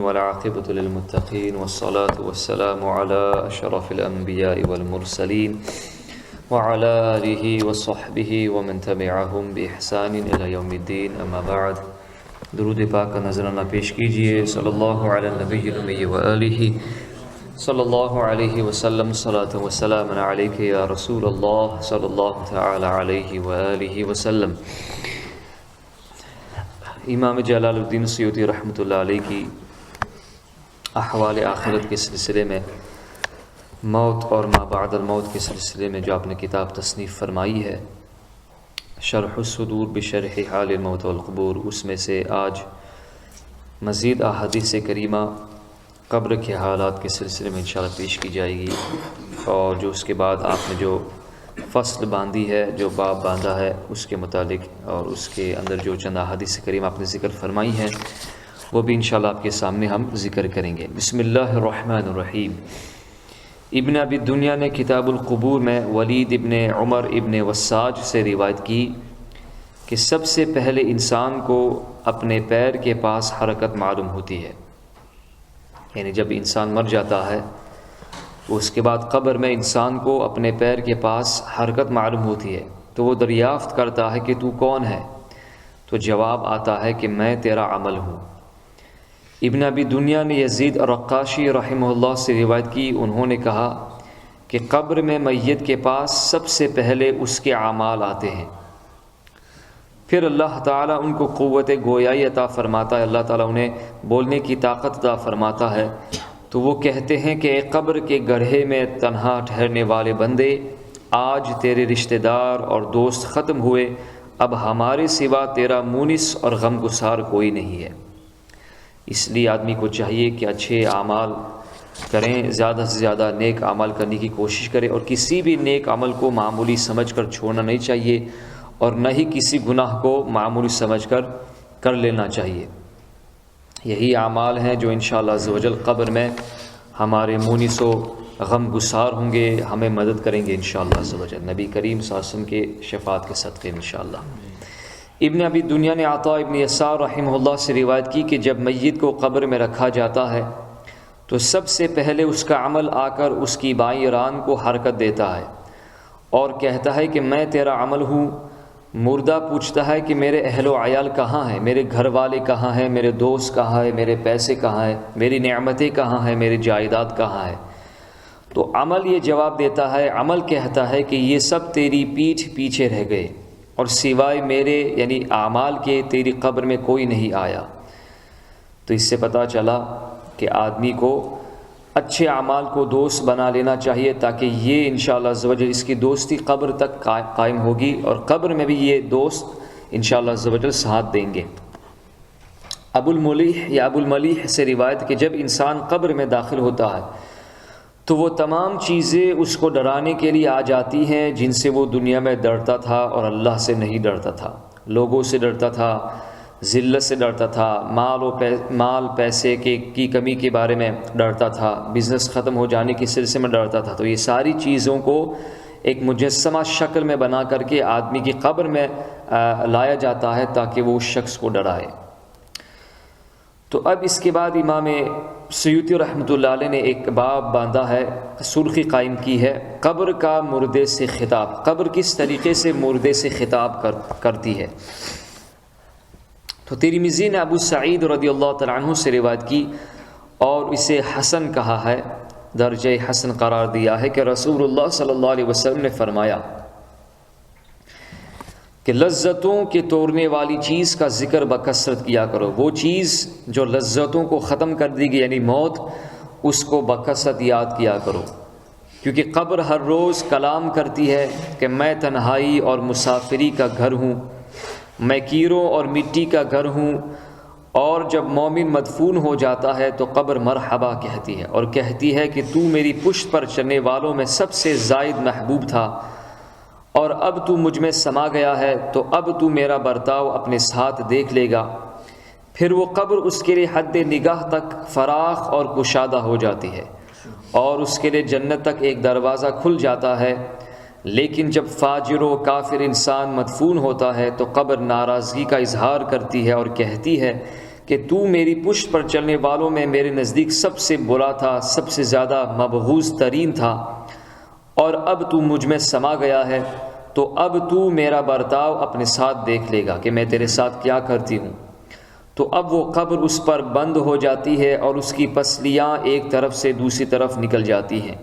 والعاقبة للمتقين والصلاة والسلام على أشرف الأنبياء والمرسلين وعلى آله وصحبه ومن تبعهم بإحسان إلى يوم الدين أما بعد درود پاک کا نذرانہ پیش کیجئے صلی اللہ علی النبی الأمی وآلہ صلی اللہ علیہ وسلم صلاة وسلام علیک یا رسول اللہ صلی اللہ تعالی علیہ وآلہ وسلم۔ امام جلال الدین سیوطی رحمۃ اللہ علیہ کی احوال آخرت کے سلسلے میں موت اور ما بعد الموت کے سلسلے میں جو آپ نے کتاب تصنیف فرمائی ہے شرح الصدور بشرح حال الموت والقبور، اس میں سے آج مزید احادیث کریمہ قبر کے حالات کے سلسلے میں انشاءاللہ پیش کی جائے گی، اور جو اس کے بعد آپ نے جو فصل باندھی ہے، جو باب باندھا ہے اس کے متعلق، اور اس کے اندر جو چند احادیث کریمہ آپ نے ذکر فرمائی ہیں وہ بھی انشاءاللہ آپ کے سامنے ہم ذکر کریں گے۔ بسم اللہ الرحمن الرحیم۔ ابن ابی دنیا نے کتاب القبور میں ولید ابن عمر ابن وساج سے روایت کی کہ سب سے پہلے انسان کو اپنے پیر کے پاس حرکت معلوم ہوتی ہے، یعنی جب انسان مر جاتا ہے اس کے بعد قبر میں انسان کو اپنے پیر کے پاس حرکت معلوم ہوتی ہے، تو وہ دریافت کرتا ہے کہ تو کون ہے؟ تو جواب آتا ہے کہ میں تیرا عمل ہوں۔ ابن ابی دنیا نے یزید رقاشی رحمہ اللہ سے روایت کی، انہوں نے کہا کہ قبر میں میت کے پاس سب سے پہلے اس کے اعمال آتے ہیں، پھر اللہ تعالیٰ ان کو قوت گویائی عطا فرماتا ہے، اللہ تعالیٰ انہیں بولنے کی طاقت عطا فرماتا ہے، تو وہ کہتے ہیں کہ اے قبر کے گڑھے میں تنہا ٹھہرنے والے بندے، آج تیرے رشتہ دار اور دوست ختم ہوئے، اب ہمارے سوا تیرا مونس اور غمگسار کوئی نہیں ہے۔ اس لیے آدمی کو چاہیے کہ اچھے اعمال کریں، زیادہ سے زیادہ نیک عمل کرنے کی کوشش کرے، اور کسی بھی نیک عمل کو معمولی سمجھ کر چھوڑنا نہیں چاہیے، اور نہ ہی کسی گناہ کو معمولی سمجھ کر لینا چاہیے۔ یہی اعمال ہیں جو انشاءاللہ عز و جل قبر میں ہمارے مونس و غم گسار ہوں گے، ہمیں مدد کریں گے انشاءاللہ عز و جل، نبی کریم صلی اللہ علیہ وسلم کے شفاعت کے صدقے انشاءاللہ۔ ابن ابی دنیا نے عطا ابن یسار رحمہ اللہ سے روایت کی کہ جب میت کو قبر میں رکھا جاتا ہے تو سب سے پہلے اس کا عمل آ کر اس کی بائیں ران کو حرکت دیتا ہے اور کہتا ہے کہ میں تیرا عمل ہوں۔ مردہ پوچھتا ہے کہ میرے اہل و عیال کہاں ہیں، میرے گھر والے کہاں ہیں، میرے دوست کہاں ہیں، میرے پیسے کہاں ہیں، میری نعمتیں کہاں ہیں، میری جائیداد کہاں ہے؟ تو عمل یہ جواب دیتا ہے، عمل کہتا ہے کہ یہ سب تیری پیٹھ پیچھے رہ گئے، اور سوائے میرے یعنی اعمال کے تیری قبر میں کوئی نہیں آیا۔ تو اس سے پتہ چلا کہ آدمی کو اچھے اعمال کو دوست بنا لینا چاہیے، تاکہ یہ انشاءاللہ عز و جل اس کی دوستی قبر تک قائم ہوگی، اور قبر میں بھی یہ دوست انشاءاللہ عز و جل ساتھ دیں گے۔ ابو الملیح سے روایت کہ جب انسان قبر میں داخل ہوتا ہے تو وہ تمام چیزیں اس کو ڈرانے کے لیے آ جاتی ہیں جن سے وہ دنیا میں ڈرتا تھا اور اللہ سے نہیں ڈرتا تھا۔ لوگوں سے ڈرتا تھا، ذلت سے ڈرتا تھا، مال پیسے کی کمی کے بارے میں ڈرتا تھا، بزنس ختم ہو جانے کے سلسلے میں ڈرتا تھا۔ تو یہ ساری چیزوں کو ایک مجسمہ شکل میں بنا کر کے آدمی کی قبر میں لایا جاتا ہے تاکہ وہ اس شخص کو ڈرائے۔ تو اب اس کے بعد امام سیوطی رحمۃ اللہ علیہ نے ایک باب باندھا ہے، سرخی قائم کی ہے، قبر کا مردے سے خطاب، قبر کس طریقے سے مردے سے خطاب کرتی ہے۔ تو ترمذی نے ابو سعید رضی اللہ تعالیٰ عنہ سے روایت کی اور اسے حسن کہا ہے، درجہ حسن قرار دیا ہے کہ رسول اللہ صلی اللہ علیہ وسلم نے فرمایا کہ لذتوں کے توڑنے والی چیز کا ذکر بکثرت کیا کرو، وہ چیز جو لذتوں کو ختم کر دی گئی یعنی موت، اس کو بکثرت یاد کیا کرو، کیونکہ قبر ہر روز کلام کرتی ہے کہ میں تنہائی اور مسافری کا گھر ہوں، میں کیروں اور مٹی کا گھر ہوں، اور جب مومن مدفون ہو جاتا ہے تو قبر مرحبا کہتی ہے اور کہتی ہے کہ تو میری پشت پر چلنے والوں میں سب سے زائد محبوب تھا، اور اب تو مجھ میں سما گیا ہے، تو اب تو میرا برتاؤ اپنے ساتھ دیکھ لے گا۔ پھر وہ قبر اس کے لیے حد نگاہ تک فراخ اور کشادہ ہو جاتی ہے، اور اس کے لیے جنت تک ایک دروازہ کھل جاتا ہے۔ لیکن جب فاجر و کافر انسان مدفون ہوتا ہے تو قبر ناراضگی کا اظہار کرتی ہے اور کہتی ہے کہ تو میری پشت پر چلنے والوں میں میرے نزدیک سب سے برا تھا، سب سے زیادہ مبغوض ترین تھا، اور اب تو مجھ میں سما گیا ہے، تو اب تو میرا برتاؤ اپنے ساتھ دیکھ لے گا کہ میں تیرے ساتھ کیا کرتی ہوں۔ تو اب وہ قبر اس پر بند ہو جاتی ہے اور اس کی پسلیاں ایک طرف سے دوسری طرف نکل جاتی ہیں۔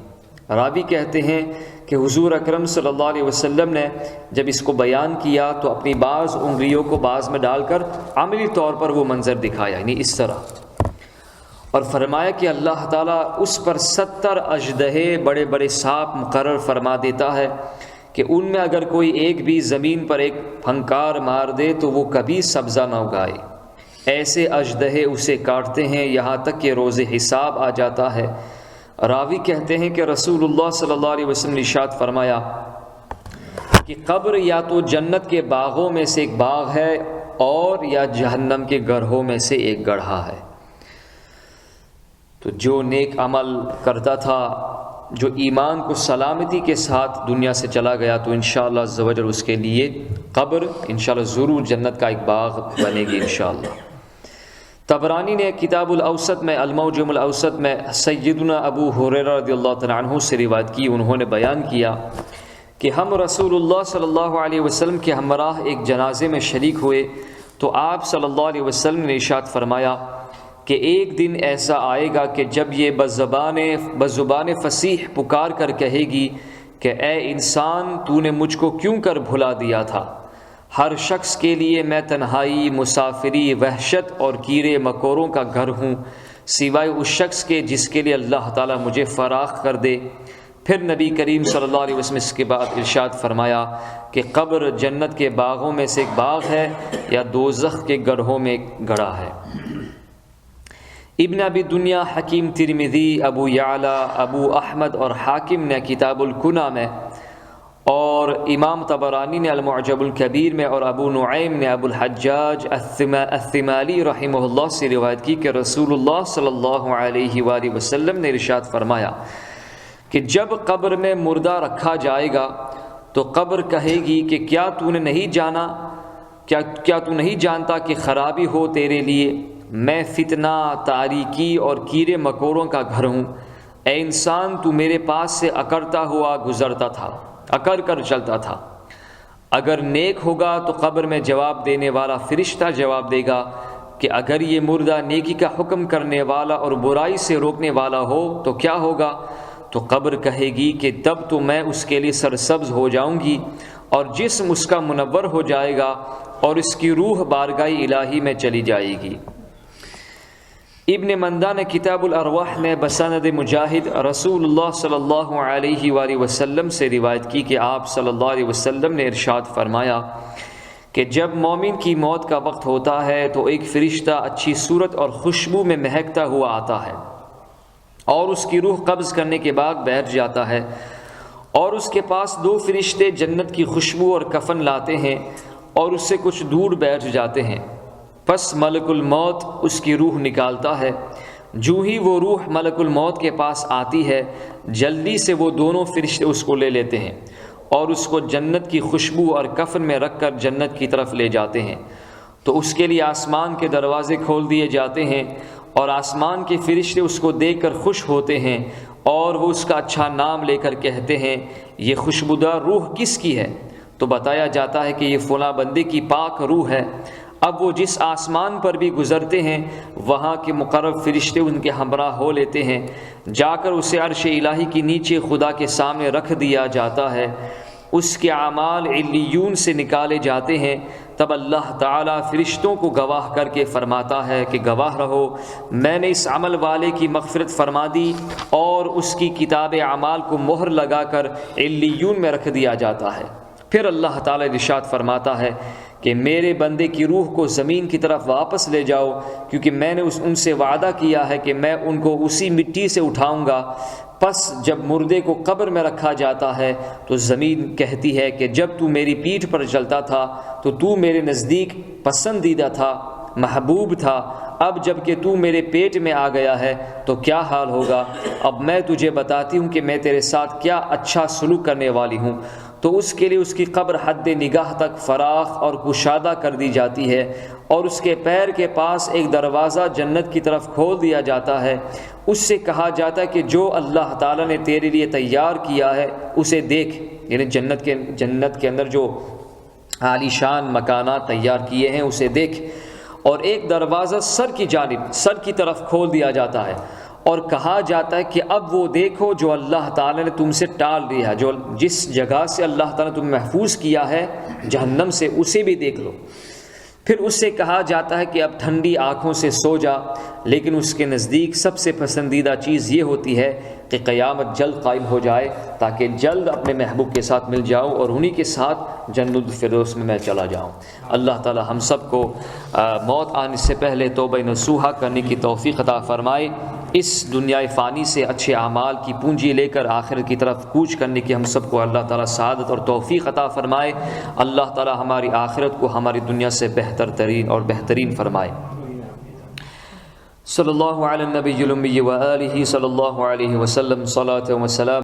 راوی کہتے ہیں کہ حضور اکرم صلی اللہ علیہ وسلم نے جب اس کو بیان کیا تو اپنی بعض انگلیوں کو بعض میں ڈال کر عملی طور پر وہ منظر دکھایا، یعنی اس طرح، اور فرمایا کہ اللہ تعالیٰ اس پر 70 اژدہے بڑے بڑے سانپ مقرر فرما دیتا ہے کہ ان میں اگر کوئی ایک بھی زمین پر ایک پھنکار مار دے تو وہ کبھی سبزہ نہ اگائے۔ ایسے اژدہے اسے کاٹتے ہیں یہاں تک کہ روز حساب آ جاتا ہے۔ راوی کہتے ہیں کہ رسول اللہ صلی اللہ علیہ وسلم نے ارشاد فرمایا کہ قبر یا تو جنت کے باغوں میں سے ایک باغ ہے اور یا جہنم کے گڑھوں میں سے ایک گڑھا ہے۔ تو جو نیک عمل کرتا تھا، جو ایمان کو سلامتی کے ساتھ دنیا سے چلا گیا، تو انشاءاللہ عز و جل اس کے لیے قبر انشاءاللہ ضرور جنت کا ایک باغ بنے گی انشاءاللہ۔ طبرانی نے کتاب الاوسط میں المعجم الاوسط میں سیدنا ابو ہریرہ رضی اللہ تعالیٰ عنہ سے روایت کی، انہوں نے بیان کیا کہ ہم رسول اللہ صلی اللہ علیہ وسلم کے ہمراہ ایک جنازے میں شریک ہوئے تو آپ صلی اللہ علیہ وسلم نے ارشاد فرمایا کہ ایک دن ایسا آئے گا کہ جب یہ بزبان فصیح پکار کر کہے گی کہ اے انسان، تو نے مجھ کو کیوں کر بھلا دیا تھا؟ ہر شخص کے لیے میں تنہائی، مسافری، وحشت اور کیڑے مکوڑوں کا گھر ہوں، سوائے اس شخص کے جس کے لیے اللہ تعالیٰ مجھے فراخ کر دے۔ پھر نبی کریم صلی اللہ علیہ وسلم اس کے بعد ارشاد فرمایا کہ قبر جنت کے باغوں میں سے ایک باغ ہے یا دوزخ کے گڑھوں میں ایک گڑھا ہے۔ ابن ابی دنیا، حکیم ترمذی، ابو یعلا، ابو احمد اور حاکم نے کتاب الکنہ میں، اور امام طبرانی نے المعجم الکبیر میں، اور ابو نعیم نے ابو الحجاج الثمالی رحمہ اللہ سے روایت کی کہ رسول اللہ صلی اللہ علیہ وآلہ وسلم نے ارشاد فرمایا کہ جب قبر میں مردہ رکھا جائے گا تو قبر کہے گی کہ کیا تو نہیں جانتا کہ خرابی ہو تیرے لیے؟ میں فتنہ، تاریکی اور کیڑے مکوڑوں کا گھر ہوں۔ اے انسان، تو میرے پاس سے اکڑتا ہوا گزرتا تھا، اکڑ کر چلتا تھا۔ اگر نیک ہوگا تو قبر میں جواب دینے والا فرشتہ جواب دے گا کہ اگر یہ مردہ نیکی کا حکم کرنے والا اور برائی سے روکنے والا ہو تو کیا ہوگا؟ تو قبر کہے گی کہ تب تو میں اس کے لیے سرسبز ہو جاؤں گی اور جسم اس کا منور ہو جائے گا اور اس کی روح بارگاہ الہی میں چلی جائے گی۔ ابن مندہ نے کتاب الارواح میں بسند مجاہد رسول اللہ صلی اللہ علیہ وآلہ وسلم سے روایت کی کہ آپ صلی اللہ علیہ وسلم نے ارشاد فرمایا کہ جب مومن کی موت کا وقت ہوتا ہے تو ایک فرشتہ اچھی صورت اور خوشبو میں مہکتا ہوا آتا ہے اور اس کی روح قبض کرنے کے بعد بیٹھ جاتا ہے، اور اس کے پاس 2 فرشتے جنت کی خوشبو اور کفن لاتے ہیں اور اس سے کچھ دور بیٹھ جاتے ہیں۔ پس ملک الموت اس کی روح نکالتا ہے۔ جو ہی وہ روح ملک الموت کے پاس آتی ہے، جلدی سے وہ دونوں فرشتے اس کو لے لیتے ہیں اور اس کو جنت کی خوشبو اور کفن میں رکھ کر جنت کی طرف لے جاتے ہیں۔ تو اس کے لیے آسمان کے دروازے کھول دیے جاتے ہیں اور آسمان کے فرشتے اس کو دیکھ کر خوش ہوتے ہیں اور وہ اس کا اچھا نام لے کر کہتے ہیں یہ خوشبودار روح کس کی ہے؟ تو بتایا جاتا ہے کہ یہ فلاں بندے کی پاک روح ہے۔ اب وہ جس آسمان پر بھی گزرتے ہیں وہاں کے مقرب فرشتے ان کے ہمراہ ہو لیتے ہیں، جا کر اسے عرش الہی کے نیچے خدا کے سامنے رکھ دیا جاتا ہے۔ اس کے اعمال علیون سے نکالے جاتے ہیں۔ تب اللہ تعالیٰ فرشتوں کو گواہ کر کے فرماتا ہے کہ گواہ رہو، میں نے اس عمل والے کی مغفرت فرما دی، اور اس کی کتاب اعمال کو مہر لگا کر علیون میں رکھ دیا جاتا ہے۔ پھر اللہ تعالیٰ ارشاد فرماتا ہے کہ میرے بندے کی روح کو زمین کی طرف واپس لے جاؤ، کیونکہ میں نے ان سے وعدہ کیا ہے کہ میں ان کو اسی مٹی سے اٹھاؤں گا۔ پس جب مردے کو قبر میں رکھا جاتا ہے تو زمین کہتی ہے کہ جب تو میری پیٹھ پر چلتا تھا تو میرے نزدیک پسندیدہ تھا، محبوب تھا، اب جب کہ تو میرے پیٹ میں آ گیا ہے تو کیا حال ہوگا؟ اب میں تجھے بتاتی ہوں کہ میں تیرے ساتھ کیا اچھا سلوک کرنے والی ہوں۔ تو اس کے لیے اس کی قبر حد نگاہ تک فراخ اور کشادہ کر دی جاتی ہے اور اس کے پیر کے پاس ایک دروازہ جنت کی طرف کھول دیا جاتا ہے، اس سے کہا جاتا ہے کہ جو اللہ تعالیٰ نے تیرے لیے تیار کیا ہے اسے دیکھ، یعنی جنت کے اندر جو عالی شان مکانات تیار کیے ہیں اسے دیکھ۔ اور ایک دروازہ سر کی طرف کھول دیا جاتا ہے اور کہا جاتا ہے کہ اب وہ دیکھو جو اللہ تعالیٰ نے تم سے ٹال دیا، جو جس جگہ سے اللہ تعالیٰ نے تمہیں محفوظ کیا ہے جہنم سے، اسے بھی دیکھ لو۔ پھر اس سے کہا جاتا ہے کہ اب ٹھنڈی آنکھوں سے سو جا، لیکن اس کے نزدیک سب سے پسندیدہ چیز یہ ہوتی ہے کہ قیامت جلد قائم ہو جائے تاکہ جلد اپنے محبوب کے ساتھ مل جاؤں اور انہی کے ساتھ جنت الفردوس میں چلا جاؤں۔ اللہ تعالی ہم سب کو موت آنے سے پہلے توبہ نصوحہ کرنے کی توفیق عطا فرمائے، اس دنیا فانی سے اچھے اعمال کی پونجی لے کر آخرت کی طرف کوچ کرنے کی ہم سب کو اللہ تعالیٰ سعادت اور توفیق عطا فرمائے۔ اللہ تعالیٰ ہماری آخرت کو ہماری دنیا سے بہترین فرمائے۔ صلی اللہ علی النبی الامی و آلہ صلی اللہ علیہ وسلم، صلاۃ و سلام